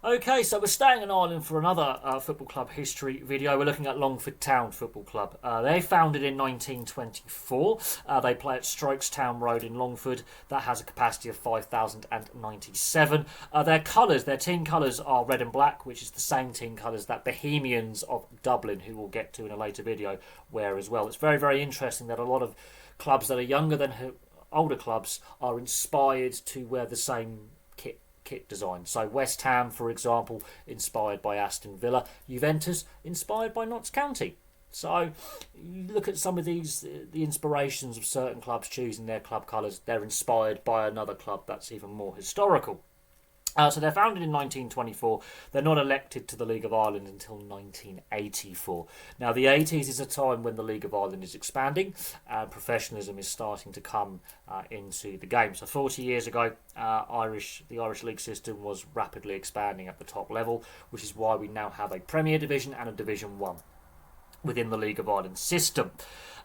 Okay, so we're staying in Ireland for another football club history video. We're looking at Longford Town Football Club. They founded in 1924. They play at Strokes Town Road in Longford. That has a capacity of 5,097. Their colours, their team colours are red and black, which is the same team colours that Bohemians of Dublin, who we'll get to in a later video, wear as well. It's very, very interesting that a lot of clubs that are younger than older clubs are inspired to wear the same kit design. So West Ham, for example, inspired by Aston Villa. Juventus, inspired by Notts County. So you look at some of these, the inspirations of certain clubs choosing their club colours. They're inspired by another club that's even more historical. So they're founded in 1924. They're not elected to the League of Ireland until 1984. Now, the 80s is a time when the League of Ireland is expanding and professionalism is starting to come into the game. So 40 years ago, the Irish League system was rapidly expanding at the top level, which is why we now have a Premier Division and a Division 1 within the League of Ireland system.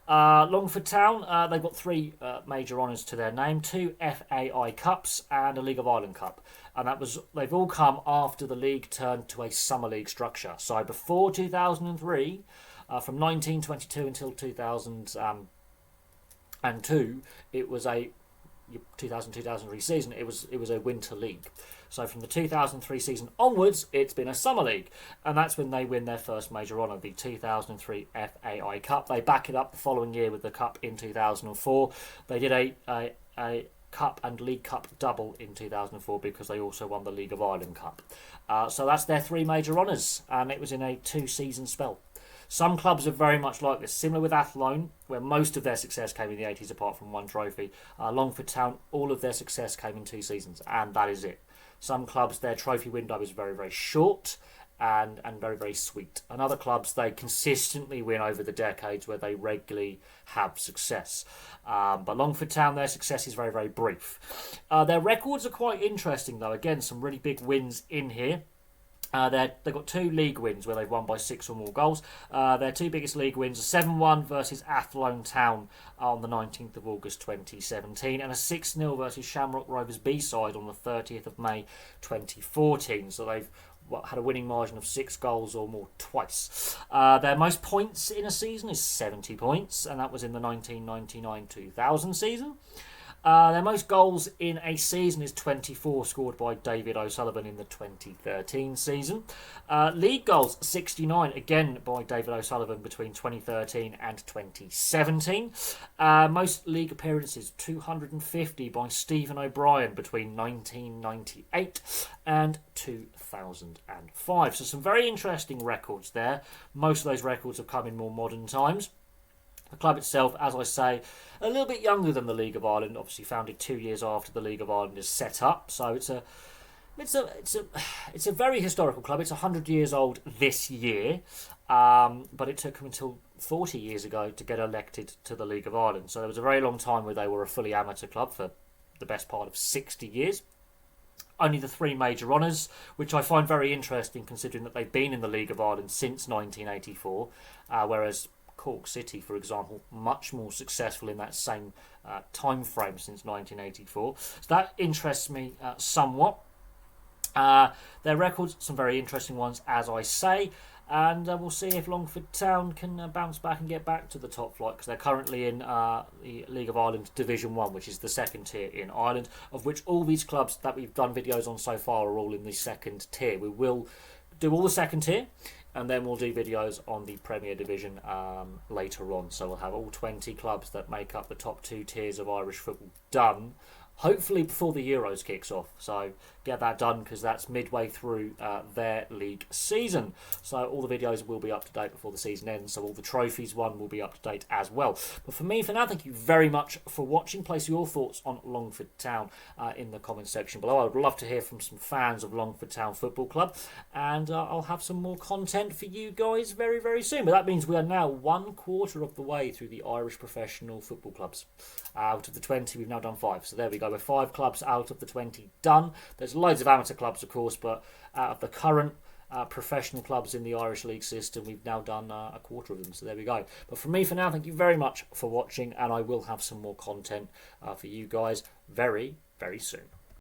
Longford Town, they've got three major honours to their name, 2 FAI Cups and a League of Ireland Cup. And they've all come after the league turned to a summer league structure. So before 2003, from 1922 until 2002, it was a 2003 season, it was a winter league. So from the 2003 season onwards, it's been a summer league, and that's when they win their first major honour, the 2003 FAI Cup. They back it up the following year with the Cup in 2004. They did a Cup and League Cup double in 2004 because they also won the League of Ireland Cup. So that's their three major honours, and it was in a 2-season spell. Some clubs are very much like this, similar with Athlone, where most of their success came in the 80s apart from one trophy. Longford Town, all of their success came in 2 seasons, and that is it. Some clubs, their trophy window is very, very short and very, very sweet. And other clubs, they consistently win over the decades where they regularly have success. But Longford Town, their success is very, very brief. Their records are quite interesting, though. Again, some really big wins in here. They've got 2 league wins where they've won by 6 or more goals. Their 2 biggest league wins are 7-1 versus Athlone Town on the 19th of August 2017 and a 6-0 versus Shamrock Rovers B-side on the 30th of May 2014. So they've had a winning margin of 6 goals or more twice. Their most points in a season is 70 points, and that was in the 1999-2000 season. Their most goals in a season is 24, scored by David O'Sullivan in the 2013 season. League goals, 69, again by David O'Sullivan between 2013 and 2017. Most league appearances, 250 by Stephen O'Brien between 1998 and 2005. So some very interesting records there. Most of those records have come in more modern times. The club itself, as I say, a little bit younger than the League of Ireland, obviously founded 2 years after the League of Ireland is set up. So it's a very historical club. It's 100 years old this year, but it took them until 40 years ago to get elected to the League of Ireland. So there was a very long time where they were a fully amateur club for the best part of 60 years. Only the 3 major honours, which I find very interesting considering that they've been in the League of Ireland since 1984, whereas Cork City, for example, much more successful in that same time frame since 1984. So that interests me somewhat. Their records, some very interesting ones, as I say, and we'll see if Longford Town can bounce back and get back to the top flight, because they're currently in the League of Ireland Division 1, which is the second tier in Ireland, of which all these clubs that we've done videos on so far are all in the second tier. We will do all the second tier, and then we'll do videos on the Premier Division later on. So we'll have all 20 clubs that make up the top 2 tiers of Irish football done, hopefully before the Euros kicks off. So get that done, because that's midway through their league season. So all the videos will be up to date before the season ends. So all the trophies won will be up to date as well. But for me, for now, thank you very much for watching. Place your thoughts on Longford Town in the comments section below. I would love to hear from some fans of Longford Town Football Club, and I'll have some more content for you guys very, very soon. But that means we are now 1/4 of the way through the Irish professional football clubs. Out of the 20, we've now done 5. So there we go. We're 5 clubs out of the 20 done. There's loads of amateur clubs, of course, but out of the current professional clubs in the Irish League system, we've now done 1/4 of them. So there we go. But for me, for now, thank you very much for watching, and I will have some more content for you guys very, very soon.